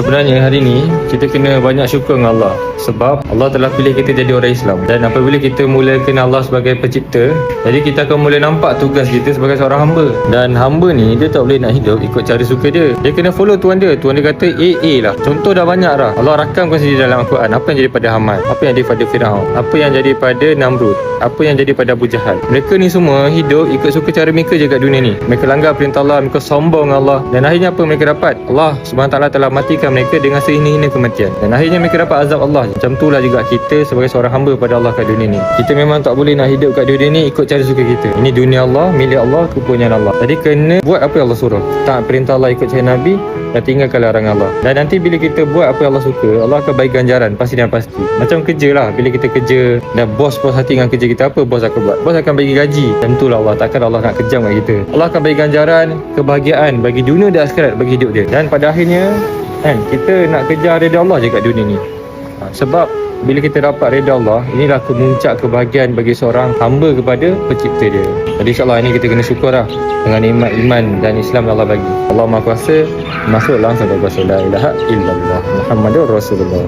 Sebenarnya hari ni kita kena banyak syukur dengan Allah, sebab Allah telah pilih kita jadi orang Islam. Dan apabila kita mula kenal Allah sebagai pencipta, jadi kita akan mula nampak tugas kita sebagai seorang hamba. Dan hamba ni dia tak boleh nak hidup ikut cara suka dia. Dia kena follow Tuhan dia. Tuhan dia kata A lah. Contoh dah banyak lah. Allah rakamkan sendiri dalam Al-Quran. Apa yang jadi pada Haman, apa yang jadi pada Firaun, apa yang jadi pada Namrud, apa yang jadi pada Abu Jahal. Mereka ni semua hidup ikut suka cara mereka je kat dunia ni. Mereka langgar perintah Allah, mereka sombong dengan Allah. Dan akhirnya apa mereka dapat? Allah SWT telah matikan mereka dengan sehina-hina kematian. Dan akhirnya mereka dapat azab Allah. Macam itulah juga kita sebagai seorang hamba pada Allah kat dunia ni. Kita memang tak boleh nak hidup kat dunia ni ikut cara suka kita. Ini dunia Allah, milik Allah, kepunyaan Allah. Jadi kena buat apa yang Allah suruh. Taat perintah Allah, ikut cara Nabi, dan tinggalkan larangan Allah. Dan nanti bila kita buat apa yang Allah suka, Allah akan bagi ganjaran pasti dan pasti. Macam kerja lah. Bila kita kerja dan bos puas hati dengan kerja kita, apa bos akan buat? Bos akan bagi gaji. Tentulah Allah. Takkan Allah nak kejam kat kita. Allah akan bagi ganjaran, kebahagiaan bagi dunia dan akhirat bagi hidup dia. Dan pada akhirnya kita nak kejar redha Allah je kat dunia ni. Sebab bila kita dapat redha Allah, inilah kemuncak kebahagiaan bagi seorang hamba kepada pencipta dia. Jadi insyaAllah ini kita kena syukur lah dengan nikmat iman dan Islam yang Allah bagi. Allah Maha Kuasa, masuk langsung kepada la ilaha illallah Muhammadur Rasulullah.